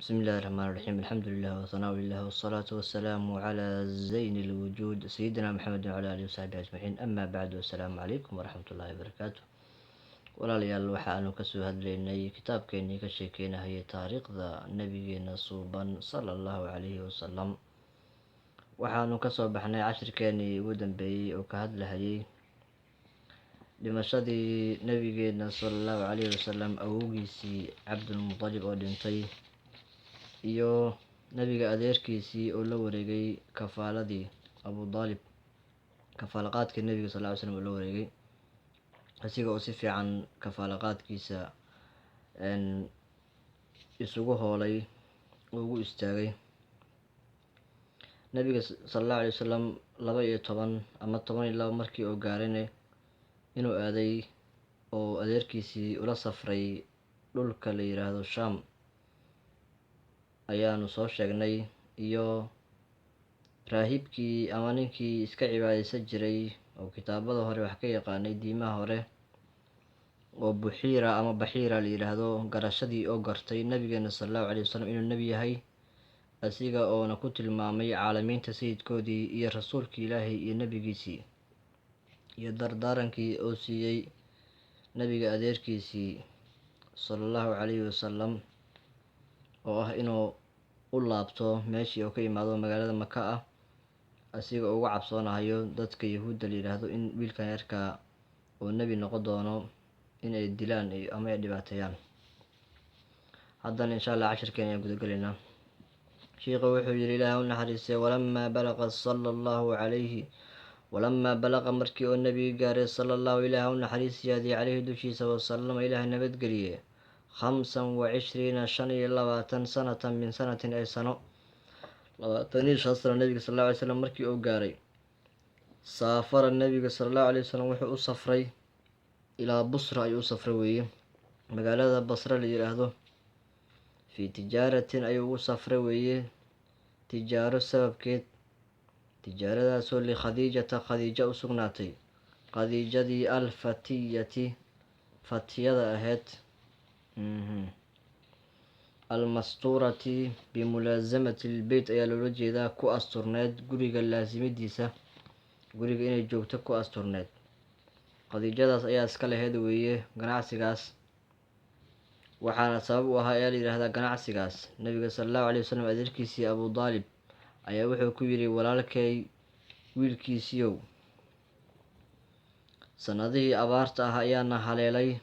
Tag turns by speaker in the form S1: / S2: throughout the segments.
S1: بسم الله الرحمن الرحيم. الحمد لله وثناء لله والصلاة والسلام على زين الوجود سيدنا محمد وعلى آله وصحبه أجمعين. أما بعد، والسلام عليكم ورحمة الله وبركاته. walaalayaal waxaanu kasoo hadlaynay kitaabkeenii ka sheekeynahayay taariikhda nabigeena suuban sala allahu calayhi wasalam. waxaanu kasoo baxnay cashirkeenii ugu dambeeyey oo ka hadlahayay dhimashadii nabigeena sala allahu calayhi wasalam awowgiisii cabdulmutalib oo dhintay, iyo nabiga adeerkiisii oo la wareegay kafaaladii abudaalib, kafaalaqaadkii nabiga sal ly slam oo la wareegay asiga oo si fiican kafaalaqaadkiisa isugu hoolay ugu istaagay. nabiga sal allahu alay wasalam 12 ama 12 markii oo gaarayna inuu aaday oo adeerkiisii ula safray dhulka la yiraahdo sham ayaanu soo sheegnay, iyo raahibkii ama ninkii iska cibaadaysan jiray oo kitaabada hore wax ka yaqaanay diimaha hore oo buxiira ama baxiira la yiraahdo, garashadii oo gartay nabigeena sal allahu calayhi wasalam inuu nebi yahay, asiga oona ku tilmaamay caalamiinta sayidkoodii iyo rasuulkii ilaahay iyo nebigiisii, iyo dardaarankii oo siiyey nabiga adeerkiisii sala allahu calayhi wasalam oo ah inuu u laabto meeshii oo ka imaado magaalada maka ah, asiga oo uga cabsoonahayo dadka yahuudda la yiraahdo in wiilkan yarkaa oo nebi noqon doono inay dilaan ama ay dhibaateeyaan. haddana insha allah cashirkeen ayaan gudagelaynaa. sheikha wuxuu yidhi ilaahay u naxariistay, walamaa balaqa markii oo nebiga gaaray sala allahu ilaahay u naxariistiyaadii caleyhi dushiisa wasalama ilaahay nabadgeliye 25 sanatan min sanatin ay sano 25 sano nabiga sal alla alay slam markii uu gaaray, saafara nabiga sala allahu alay wasalam wuxuu u safray ilaa busra ayuu u safray weeye, magaalada basra la yiraahdo, fii tijaaratin ayuu ugu safray weeye, tijaaro sababkeed, tijaaradaasoo likhadiijata khadiija u sugnaatay, khadiijadii alfatiyati fatiyada ahayd, almastuurati bimulaasamati lbeyt ayaa loola jeedaa, ku asturneed guriga laasimidiisa, guriga inay joogto ku asturneed. khadiijadaas ayaa iska laheyd weeye ganacsigaas, waxaana sabab u ahaa ayaa la yidhaahdaa ganacsigaas nabiga sala allahu calay wasalam adeerkiisii abudaalib ayaa wuxuu ku yidhi, walaalkay wiilkiisiiow, sanadihii abaarta ah ayaana haleelay,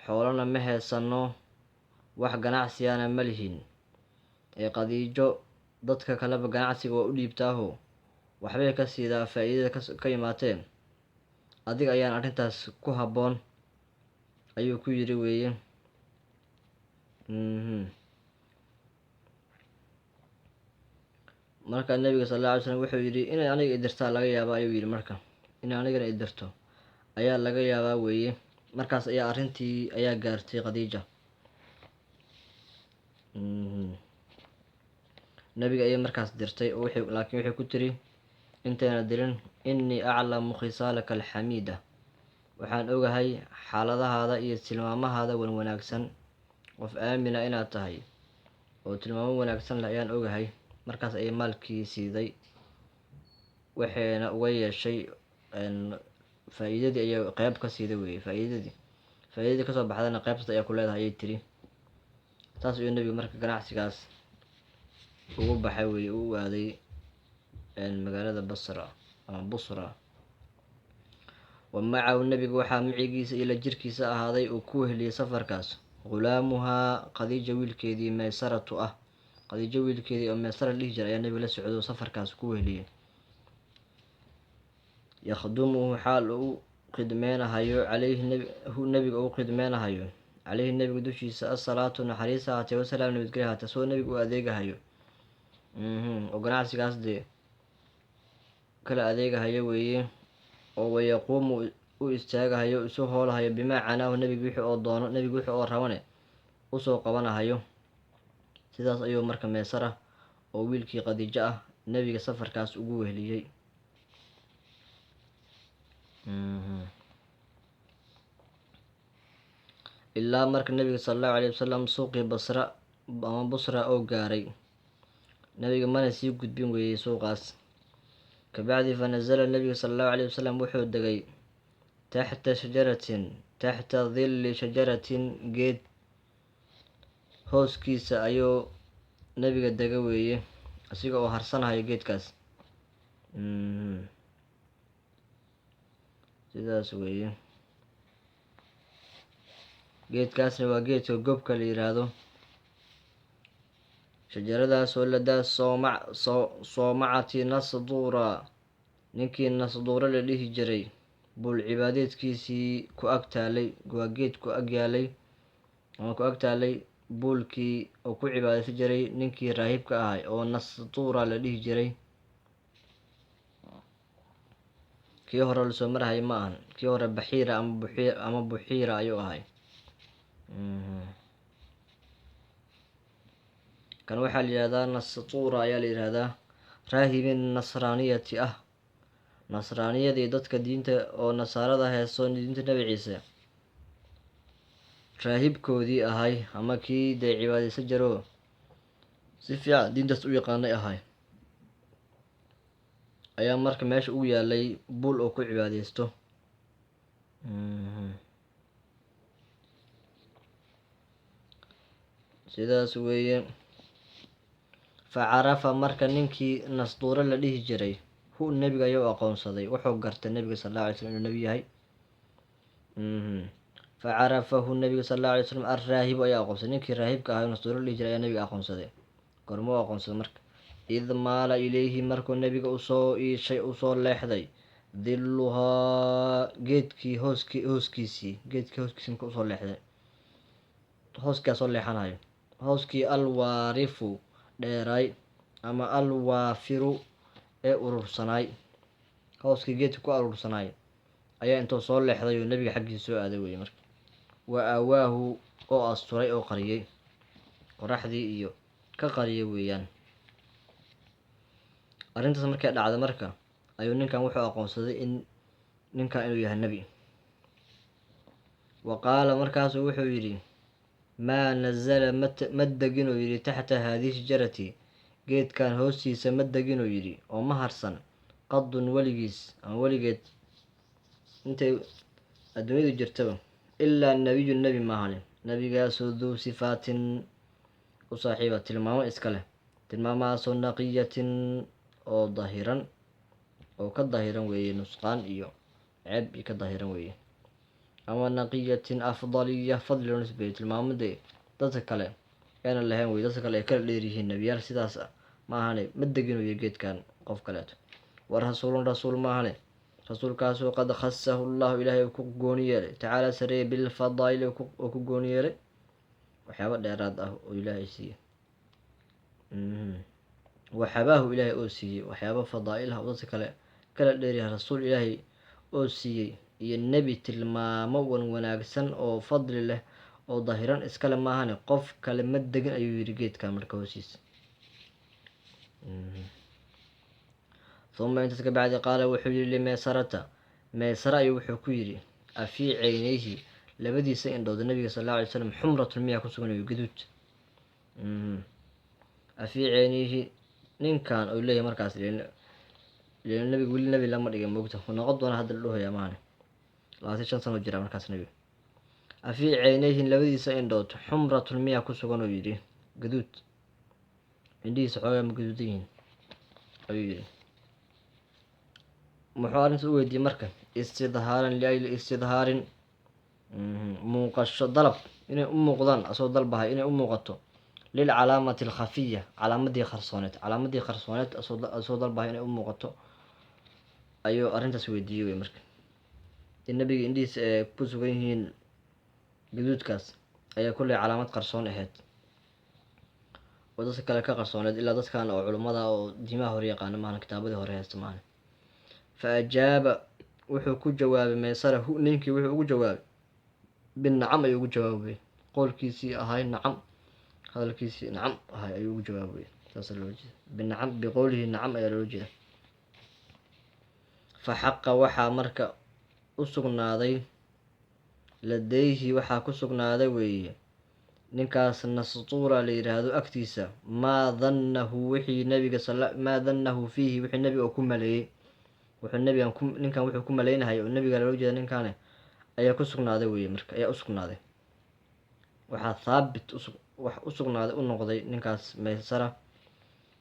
S1: xoolana ma heesanno, wax ganacsiyaana ma lihin, ee khadiijo dadka kaleba ganacsiga waa u dhiibtaaho waxbay ka siidaa faa'iidada ka imaateen, adiga ayaan arrintaas ku habboon ayuu ku yidhi weeye. marka nabiga sal alla alay slam wuxuu yidhi inay aniga idirtaa laga yaabaa ayuu yidhi, marka inay anigana idirto ayaa laga yaabaa weeye. markaas ayaa arrintii ayaa gaartay khadiija, nabiga ayay markaas dirtay oo laakiin waxay ku tiri intayna dirin, innii aclamu khisaalaka alxamiida, waxaan ogahay xaaladahaada iyo tilmaamahaada wan wanaagsan, qof aamina inaad tahay oo tilmaamo wanaagsan leh ayaan ogahay. markaas ayay maalkii siiday, waxayna uga yeeshay faa'iidadii ayay qeyb ka siiday weeye, faa'iidadii kasoo baxdana qeybtaas ayaa ku leedahay ayay tiri. saas ayuu nebiga marka ganacsigaas ugu baxay weeye, u aaday magaalada basra ama busra. wa macahu nebiga waxaa micigiisa iyo la jirkiisa ahaaday uu ku weheliyey safarkaas ghulaamuhaa khadiija wiilkeedii maysaratu ah, khadiijo wiilkeedii oo maysara dhihi jira ayaa nebiga la socdo safarkaas ku weheliyey, yakhdumuhu xaal uu khidmeynahayo caleyhi nebiga uu khidmeynahayo caleyhi nebiga dushiisa assalaatu naxariis ahaatee wasalaam nabadgelya ahaatee, soo nebiga u adeegahayo oo ganacsigaas dee kala adeegahayo weeye, oo wayaquumu u istaagahayo isu hoolahayo bimaa canaahu nebiga wixii oo doono, nebiga wixii oo rabane usoo qabanahayo. sidaas ayuu marka meysara oo wiilkii khadiijo ah nebiga safarkaas ugu weheliyey. ilaa marka nebiga sala allahu calayhi wasalam suuqii basra ama Busra oo gaaray. Nabiga mana sii gudbin weeyey suuqaas. Kabacdi fanazala nabiga sallallahu alayhi wasallam wuxuu degay taxta dhilli shajaratin geed hooskiisa ayuu nabiga dega weeye asiga oo harsanayo geedkaas. sidaas weeye. geedkaasna waa geedka gobka la yiraahdo. shajaradaas oo ladaa soomacati nasduura, ninkii nasduura la dhihi jiray bul cibaadeedkiisii ku ag taalay. waa geed ku ag yaalay ama ku ag taalay buulkii oo ku cibaadeysan jiray ninkii raahibka ahay oo nasduura la dhihi jiray. kii hore lasoo marahay ma ahan, kii hore baxiira ama buxiira ayuu ahay. kan waxaa la yihahdaa nasduura ayaa la yihahdaa. raahibin nasraaniyati ah, nasraaniyadii dadka diinta oo nasaarada heeso diinta nabi ciise raahibkoodii ahay ama kii dee cibaadeysan jiro si fiican diintaas u yaqaanay ahay, ayaa marka meesha ugu yaalay buul oo ku cibaadeysto. sidaas weeye. facarafa marka ninkii nasduura la dhihi jiray hu nebiga ayuu aqoonsaday, wuxuu gartay nebiga sallallahu alay slam inuu nebi yahay. facarafahu nebiga sallallahu alay slam arraahibu ayaa aqoonsaday, ninkii raahibka ahaa nasduura la dhihi jiray ayaa nebiga aqoonsaday. gorma u aqoonsaday marka id maala ilayhi markuu nebiga usoo iishay usoo leexday dilluhaa geedkii hooskiisii marka usoo leexday, hooskaa soo leexanayo, hooskii alwaarifu dheeraay ama alwaafiru ee urursanaay, hooskii geedka ku aruursanaay ayaa intuu soo leexday oo nebiga xaggiisa soo aaday weye. marka wa aawaahu oo asturay oo qariyey, qoraxdii iyo ka qariyay weeyaan. arrintaas markay dhacda marka ayuu ninkan wuxuu aqoonsaday in ninkan inuu yahay nebi. wa qaala markaasuu wuxuu yidhi maa nazala ma deginuu yidhi taxta haadihi shajarati, geedkan hoostiisa ma deginuu yidhi oo ma harsan qadun weligiis ama weligeed intay adduunyadu jirtaba ilaa nebiyun nebi maahane, nebigaasoo duu sifaatin u saaxiiba tilmaamo iska leh, tilmaamahaasoo naqiyatin oo dahiran oo ka dahiran weeye nusqaan iyo ceeb iyo ka dahiran weeye. ama naqiyatin afdaliya fadli loo nisbeeyo, tilmaamadee dadka kale eena lahayn wey, dadka kale ay kala dheeryihiin nebiyaal sidaas ah maahane ma deginayo geedkan qof kaleeto. wa rasuulun rasuul maahane, rasuulkaasoo qad khasahu llahu ilaahay uu ku gooni yeelay tacaala sareeye bilfadaa'ili oo ku gooni yeelay waxyaaba dheeraad ah oo ilaahay siiyey. waxabaahu ilaahay oo siiyey waxyaaba fadaa'il ah oo dadka kale kala dheeryahay rasuul ilaahay oo siiyey iyo nebi tilmaamo wanaagsan oo fadli leh oo dahiran iskale maahane qof kale ma degin ayuu yidhi geedkan marka hoosiisa. uma intaas ka bacdi qaala wuxuu yidhi limeysarata, meysara ayuu wuxuu ku yidhi afii ceynayhi labadiisa indhood nabiga sallallahu alay wasalam xumratun miyaa ku suganayo gaduud. afii ceynayhi ninkan uu leeyahay markaas nabiga weli nebi lama dhigin moogta, noqon doona hadda la dhahoyaa maahane 25 sano jira markaas nebiga. afii ceynayhi labadiisa indhood xumratun miyaa ku sugan oo yidhi gaduud, indhihiisa xoogaa ma gaduudan yihiin ayuu yidhi. muxuu arrintaas u weydiiyey marka istidhaaran liajli istidhaarin, muuqasho dalab inay u muuqdaan asoo dalbahay inay u muuqato lilcalaamati alkhafiya, calaamadii qarsooneed asoo dalbahay inay u muuqato ayuu arrintaas weydiiyey wey. marka in nabiga indhihiisa ay ku sugan yihiin gaduudkaas ayaa kulley calaamad qarsoon ahayd oo dadka kale ka qarsooneed ilaa dadkan oo culummada oo diimaha hore yaqaana maahan, kitaabadii hore haysta maahan. fa ajaaba wuxuu ku jawaabay meysara ninkii wuxuu ugu jawaabay binacam ayuu ugu jawaabay, qowlkiisii ahay nacam, hadalkiisii nacam ahay ayuu ugu jawaabay. saasa loo jeeda binacam, biqowlihi nacam ayaa loola jeeda. fa xaqa waxaa marka u sugnaaday ladayhi waxaa ku sugnaaday weeye ninkaas nastuura la yidhaahdo agtiisa maa dannahu wixii nabiga maa dannahu fiihi wixii nabiga oo ku maleeyey wuxuu nabigan ninkan wuxuu ku maleynahay oo nabiga loola jeeda ninkaane ayaa ku sugnaaday weye marka ayaa u sugnaaday waxaa thaabit wax u sugnaaday u noqday ninkaas maysara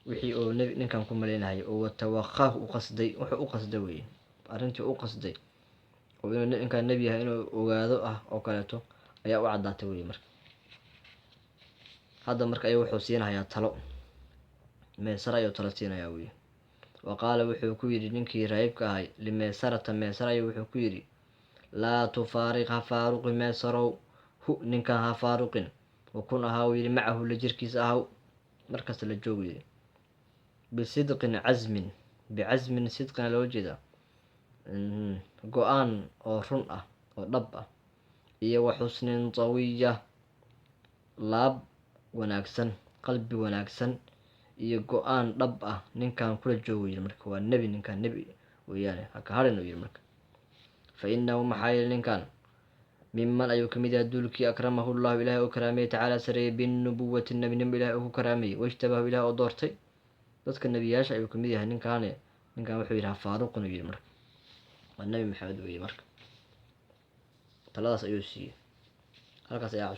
S1: wixii oo ninkan ku maleynahay oo watawaqaah u qasday wuxuu u qasday weye arrintii u qasday oo inuu ninkaan nebi yahay inuu ogaado ah oo kaleeto ayaa u caddaatay weye marka hadda marka ay wuxuu siinahayaa talo meysara ayuu talo siinayaa weye wa qaala wuxuu ku yidhi ninkii raahibka ahay limeysarata meysara ayuu wuxuu ku yidhi laa tufaariq ha faaruqi meysarow hu ninkan ha faaruqin wakun ahaa uu yidhi macahu la jirkiisa ahaw markasta la joogu yidhi bisidqin casmin bicasmin sidqina loo jeeda go-aan oo run ah oo dhab ah iyo wa xusnin tawiya laab wanaagsan qalbi wanaagsan iyo go-aan dhab ah ninkan kula joogu yidhi marka waa nebi ninkan nebi weeyaane haka harin uu yidhi marka fa inahu maxaa yeele ninkan miman ayuu kamid yahay duulkii akramahu llahu ilahay oo karaameeyey tacaala sareeyey binubuwati nebinimo ilahay oo ku karaameeyey wajtabahu ilahay oo doortay dadka nebiyaasha ayuu kamid yahay ninkan wuxuu yidhi ha faaruqin uu yidhi marka waa nebi maxamed weeye marka taladaas ayuu siiyey halkaas ayaa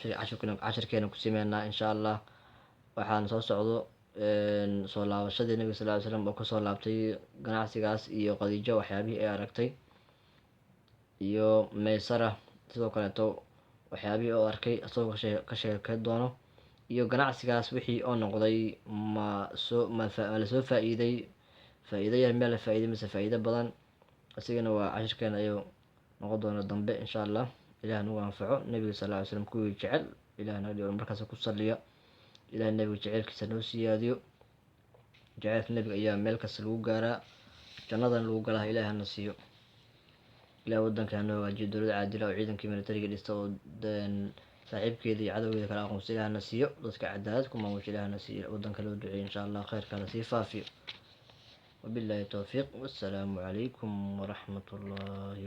S1: cashirkeena ku simeynaa insha allah waxaan soo socdo soo laabashadii nabiga sal ly slam oo kasoo laabtay ganacsigaas iyo qadiijo waxyaabihii ay aragtay iyo meysara sidoo kaleeto waxyaabihii oo arkay isagoo ka sheekey doono iyo ganacsigaas wixii oo noqday lasoo faa-iiday faa-iido yar meel la faa-iiday mise faa-iido badan isigana waa cashirkeena ayuu noqon doona dambe insha allah ilaah nagu anfaco nabiga sal ly slam kuwii jecel ilah naga dhigo markaas ku saliya ilaah nabiga jecelkiisa noo siyaadiyo jaceylka nabiga ayaa meel kasta lagu gaaraa jannadana lagu galaa ilaah hana siiyo ilaah wadanka hanoo hagaajiyo dowlada caadila oo ciidankii militariga dhista oo saaxiibkeeda iyo cadowgeeda kala aqoonsa ilaah hana siiyo dadka cadaalad ku maamusha ilaah hana siiyo wadanka loo duceeyo insha allah khayrka la sii faafiyo wabillahi towfiiq wassalaamu calaykum waraxmat ullahi